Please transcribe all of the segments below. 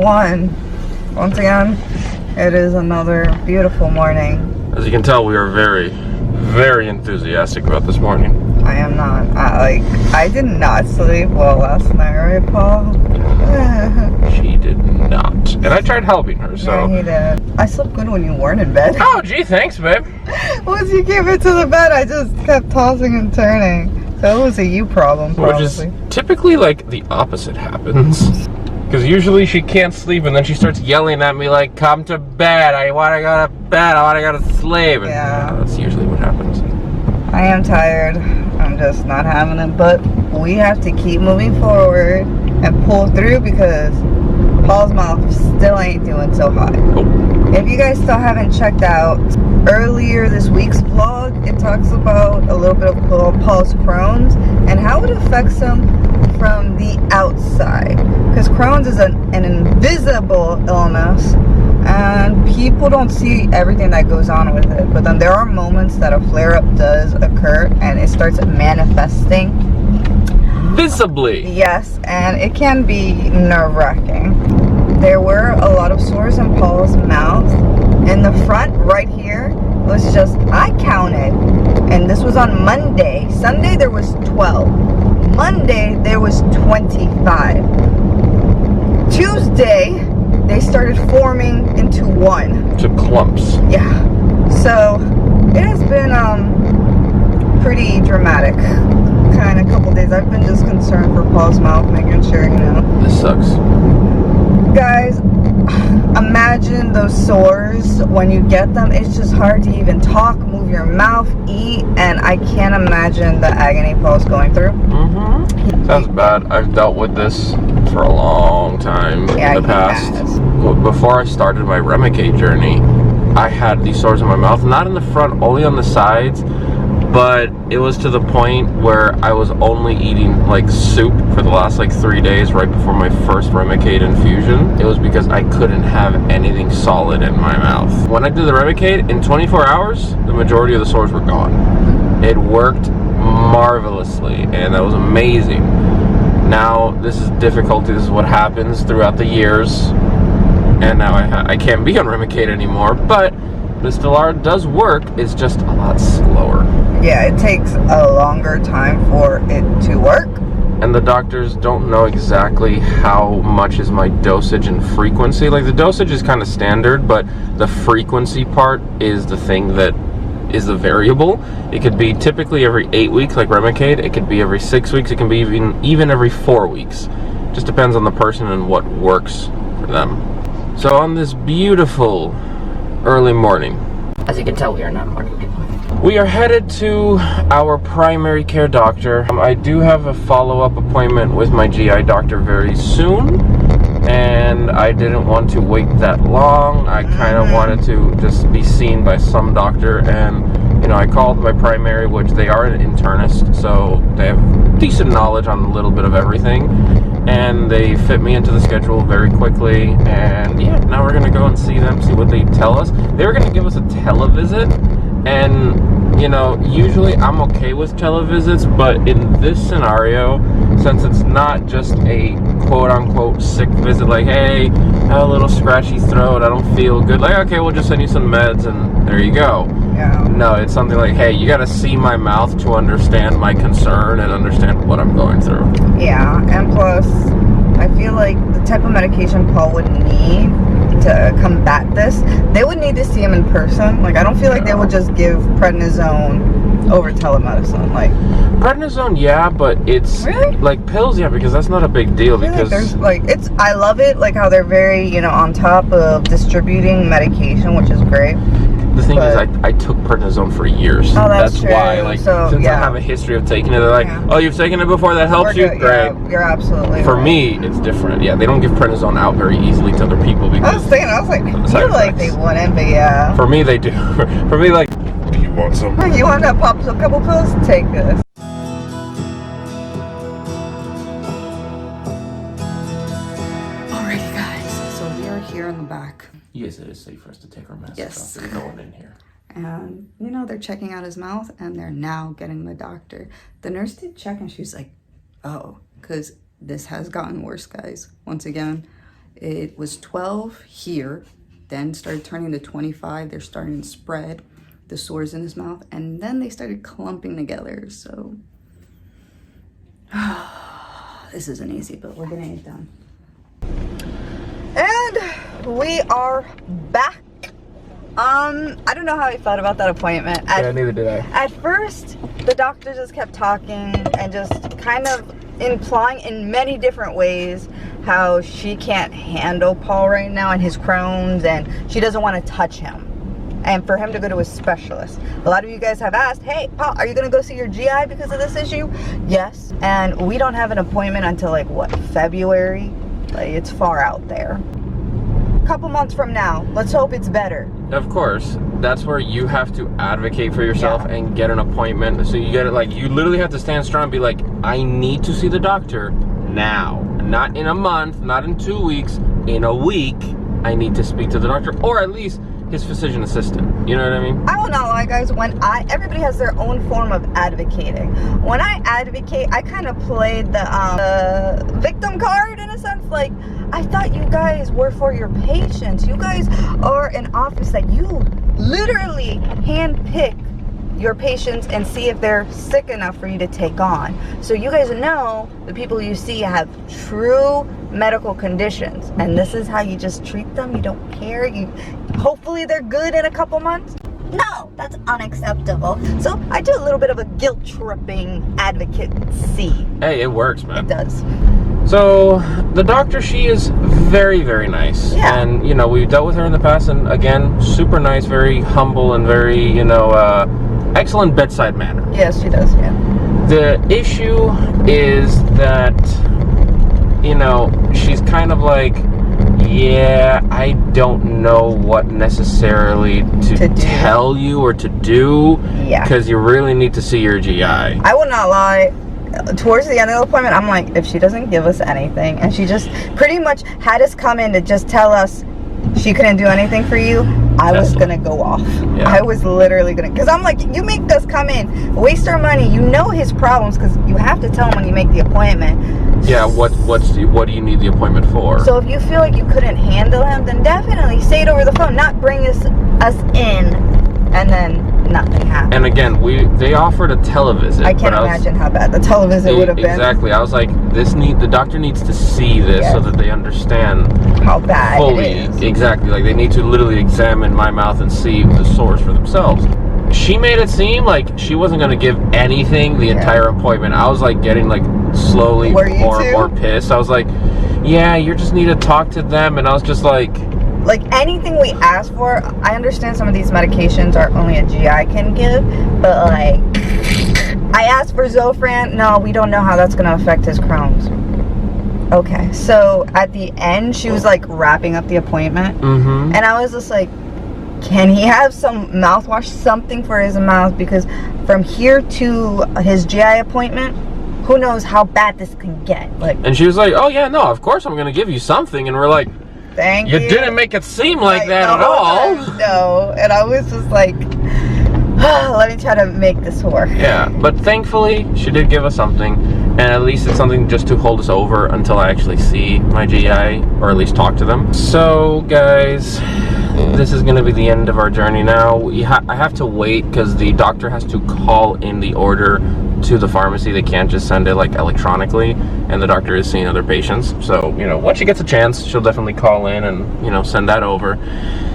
2021. Once again, it is another beautiful morning. As you can tell, we are very, very enthusiastic about this morning. I am not. I did not sleep well last night, right, Paul? She did not. And I tried helping her, so. Yeah, he did. I slept good when you weren't in bed. Oh, gee, thanks, babe. Once you came into the bed, I just kept tossing and turning. So it was a you problem, probably. Which is typically like the opposite happens. Because usually she can't sleep and then she starts yelling at me like, come to bed, I want to go to bed, I want to go to sleep. And yeah. That's usually what happens. I am tired. I'm just not having it. But we have to keep moving forward and pull through because Paul's mouth still ain't doing so hot. Oh. If you guys still haven't checked out earlier this week's vlog, it talks about a little bit of Paul's Crohn's and how it affects him from the outside. Because Crohn's is an invisible illness and people don't see everything that goes on with it. But then there are moments that a flare-up does occur and it starts manifesting visibly. Yes, and it can be nerve-wracking. There were a lot of sores in Paul's mouth. In the front, right here, was just, I counted, and this was on Monday. Sunday, there was 12. Monday, there was 25. Tuesday, they started forming into one. To clumps. Yeah. So, it has been pretty dramatic. Kind of couple days. I've been just concerned for Paul's mouth, making sure, you know. This sucks. Guys, imagine those sores when you get them. It's just hard to even talk, move your mouth, eat, and I can't imagine the agony Paul's going through. Sounds bad. I've dealt with this for a long time in the past. Before I started my Remicade journey, I had these sores in my mouth, not in the front, only on the sides. But it was to the point where I was only eating like soup for the last like 3 days right before my first Remicade infusion. It was because I couldn't have anything solid in my mouth. When I did the Remicade, in 24 hours, the majority of the sores were gone. It worked marvelously and that was amazing. Now this is difficulty. This is what happens throughout the years. And now I can't be on Remicade anymore, but the Stellar does work. It's just a lot slower. Yeah, it takes a longer time for it to work. And the doctors don't know exactly how much is my dosage and frequency. Like the dosage is kind of standard, but the frequency part is the thing that is the variable. It could be typically every 8 weeks like Remicade. It could be every 6 weeks. It can be even every 4 weeks. Just depends on the person and what works for them. So on this beautiful early morning, as you can tell, we are not morning people. We are headed to our primary care doctor. I do have a follow-up appointment with my GI doctor very soon, and I didn't want to wait that long. I kind of wanted to just be seen by some doctor, and you know, I called my primary, which they are an internist, so they have decent knowledge on a little bit of everything, and they fit me into the schedule very quickly. And yeah, now we're gonna go and see them, see what they tell us. They were gonna give us a televisit. And, you know, usually I'm okay with televisits, but in this scenario, since it's not just a quote-unquote sick visit, like, hey, I have a little scratchy throat, I don't feel good, like, okay, we'll just send you some meds, and there you go. Yeah. No, it's something like, hey, you gotta see my mouth to understand my concern and understand what I'm going through. Yeah, and plus, I feel like the type of medication Paul would need to combat this, they would need to see him in person. Like, I don't feel like they would just give prednisone over telemedicine. Like, prednisone, yeah, but it's really? Like pills, yeah, because that's not a big deal. Because there's like, it's, I love it, like how they're very, you know, on top of distributing medication, which is great. The thing is, I took prednisone for years. Oh, that's true. Why, like, so, since yeah. I have a history of taking it, they're like, oh, you've taken it before, that helps you? Great. Yeah, you're absolutely For right. me, it's different. Yeah, they don't give prednisone out very easily to other people because... I was like, I feel like they wouldn't, but yeah. For me, they do. For me, like, do you want some? You want to pop a couple pills? Take this. Alrighty, guys. So we are here in the back. Yes, it is safe for us to take our masks Yes. off. There's no one in here. And, you know, they're checking out his mouth and they're now getting the doctor. The nurse did check and she was like, oh, because this has gotten worse, guys. Once again, It was 12 here, then started turning to 25. They're starting to spread, the sores in his mouth, and then they started clumping together. So this isn't easy, but we're getting it done. And we are back. I don't know how I felt about that appointment. Neither did I. At first, the doctor just kept talking and just kind of implying in many different ways how she can't handle Paul right now and his Crohn's, and she doesn't want to touch him, and for him to go to a specialist. A lot of you guys have asked, hey, Paul, are you going to go see your GI because of this issue? Yes. And we don't have an appointment until like, what, February? Like, it's far out there. Couple months from now, let's hope it's better. Of course, that's where you have to advocate for yourself and get an appointment. So you get it, like, you literally have to stand strong and be like, I need to see the doctor now, not in a month, not in 2 weeks, in a week. I need to speak to the doctor, or at least his physician assistant. You know what I mean? I will not lie, guys. Everybody has their own form of advocating. When I advocate, I kind of played the victim card in a sense. Like, I thought you guys were for your patients. You guys are an office that you literally handpick your patients and see if they're sick enough for you to take on. So you guys know the people you see have true medical conditions, and this is how you just treat them. You don't care. Hopefully they're good in a couple months. No, that's unacceptable. So I do a little bit of a guilt tripping advocacy. Hey, it works, man. It does. So the doctor, she is very, very nice. Yeah. And, you know, we've dealt with her in the past, and again, super nice, very humble, and very, you know, excellent bedside manner. Yes, she does, yeah. The issue is that, you know, she's kind of like, yeah, I don't know what necessarily to tell you or to do. Yeah. Because you really need to see your GI. I will not lie. Towards the end of the appointment, I'm like, if she doesn't give us anything, and she just pretty much had us come in to just tell us she couldn't do anything for you, I was gonna go off. Yeah. I was literally gonna, because I'm like, you make us come in, waste our money, you know his problems, because you have to tell him when you make the appointment. Yeah, what do you need the appointment for? So if you feel like you couldn't handle him, then definitely say it over the phone, not bring us in and then nothing happened. And again, they offered a televisit. I can't imagine how bad the televisit would have been. Exactly. I was like, the doctor needs to see this so that they understand how bad fully. It is. Exactly. Like, they need to literally examine my mouth and see the source for themselves. She made it seem like she wasn't going to give anything the entire appointment. I was like getting like slowly more pissed. I was like, yeah, you just need to talk to them. And I was just like anything we ask for, I understand some of these medications are only a GI can give, but like, I asked for Zofran. No, we don't know how that's going to affect his Crohn's. Okay, so at the end, she was like wrapping up the appointment, and I was just like, can he have some mouthwash, something for his mouth? Because from here to his GI appointment, who knows how bad this can get. Like, and she was like, oh yeah, no, of course I'm going to give you something. And we're like, thank you. You didn't make it seem like that at all. No, and I was just like, let me try to make this work. Yeah, but thankfully, she did give us something, and at least it's something just to hold us over until I actually see my GI, or at least talk to them. So, guys, this is going to be the end of our journey now. I have to wait because the doctor has to call in the order to the pharmacy. They can't just send it like electronically, and the doctor is seeing other patients. So, you know, once she gets a chance, she'll definitely call in and, you know, send that over.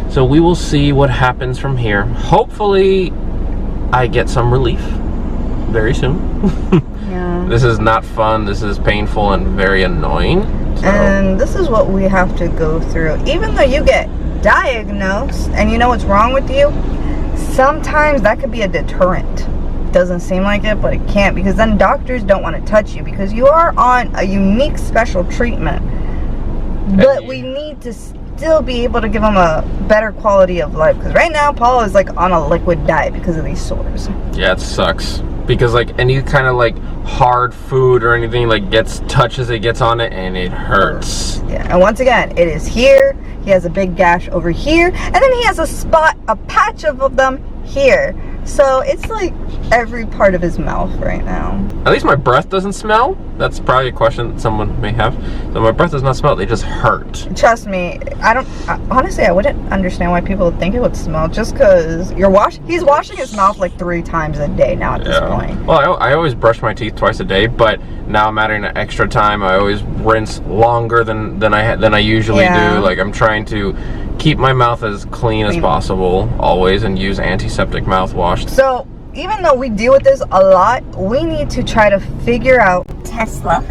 So we will see what happens from here. Hopefully I get some relief very soon. Yeah. This is not fun. This is painful and very annoying. So. And this is what we have to go through. Even though you get diagnosed and you know what's wrong with you, sometimes that could be a deterrent. Doesn't seem like it, but it can't, because then doctors don't want to touch you because you are on a unique special treatment. But we need to still be able to give them a better quality of life, because right now Paul is like on a liquid diet because of these sores. Yeah, it sucks because like any kind of like hard food or anything like touches it, gets on it, and it hurts. Yeah, and once again, it is here. He has a big gash over here, and then he has a patch of them here. So it's like every part of his mouth right now. At least my breath doesn't smell. That's probably a question that someone may have. So my breath does not smell, they just hurt. Trust me, honestly, I wouldn't understand why people think it would smell, just because he's washing his mouth like 3 times a day now at this point. Well, I always brush my teeth twice a day, but now I'm adding an extra time. I always rinse longer than I usually do. Like, I'm trying to keep my mouth as clean as possible always, and use antiseptic mouthwash. So even though we deal with this a lot, we need to try to figure out Tesla.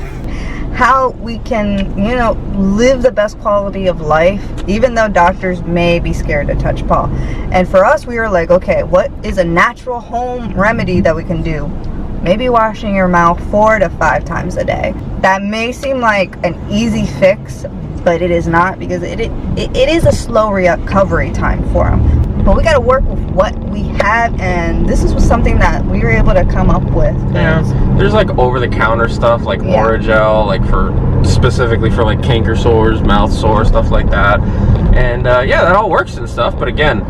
how we can, you know, live the best quality of life, even though doctors may be scared to touch Paul. And for us, we were like, okay, what is a natural home remedy that we can do? Maybe washing your mouth 4 to 5 times a day. That may seem like an easy fix, but it is not, because it is a slow recovery time for him. But we got to work with what we have, and this is something that we were able to come up with. Yeah, there's like over-the-counter stuff like Oragel, like specifically for like canker sores, mouth sore, stuff like that. And yeah, that all works and stuff. But again,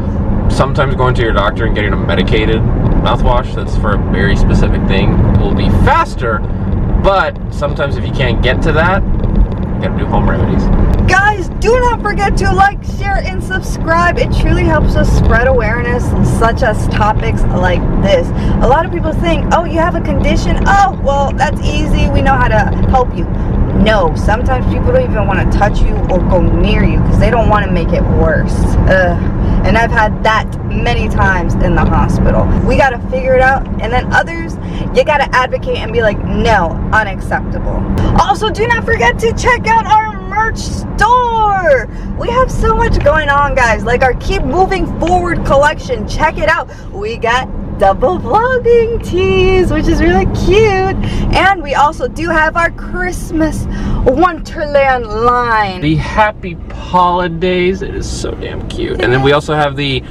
sometimes going to your doctor and getting a medicated mouthwash that's for a very specific thing will be faster. But sometimes if you can't get to that, you gotta do home remedies. Guys, do not forget to like, share, and subscribe. It truly helps us spread awareness, such as topics like this. A lot of people think, oh, you have a condition? Oh, well, that's easy. We know how to help you. No, sometimes people don't even want to touch you or go near you because they don't want to make it worse. And I've had that many times in the hospital. We got to figure it out. And then others, you got to advocate and be like, no, unacceptable. Also, do not forget to check out our merch store. We have so much going on, guys. Like our Keep Moving Forward collection. Check it out. We got double vlogging tees, which is really cute. And we also do have our Christmas Wonderland line. The Happy Holidays. It is so damn cute. And then we also have the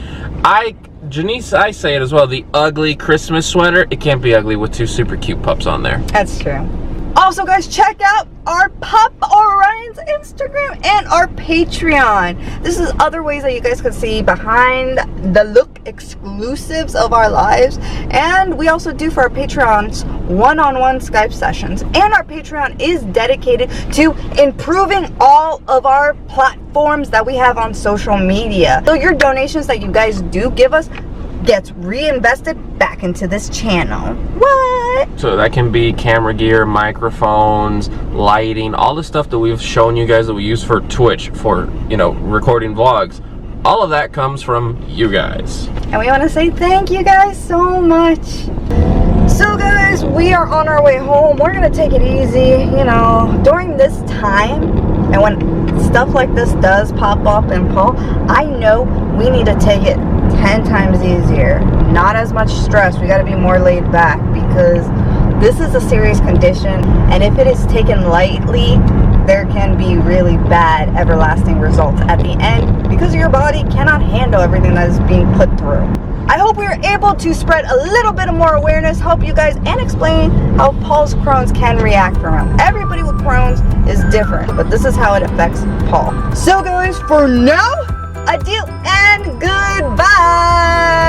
Janice, I say it as well, the ugly Christmas sweater. It can't be ugly with 2 super cute pups on there. That's true. Also, guys, check out our Pup Orion's Instagram and our Patreon. This is other ways that you guys can see behind the look exclusives of our lives. And we also do for our Patreons one-on-one Skype sessions. And our Patreon is dedicated to improving all of our platforms that we have on social media. So your donations that you guys do give us gets reinvested back into this channel. What? So that can be camera gear, microphones, lighting, all the stuff that we've shown you guys that we use for Twitch, for, you know, recording vlogs. All of that comes from you guys. And we want to say thank you guys so much. So guys, we are on our way home. We're going to take it easy, you know, during this time. And when stuff like this does pop up in Paul, I know we need to take it 10 times easier. Not as much stress. We got to be more laid back, because this is a serious condition, and if it is taken lightly, there can be really bad everlasting results at the end, because your body cannot handle everything that is being put through. I hope we were able to spread a little bit of more awareness, help you guys, and explain how Paul's Crohn's can react from him. Everybody with Crohn's is different, but this is how it affects Paul. So guys, for now, adieu and goodbye.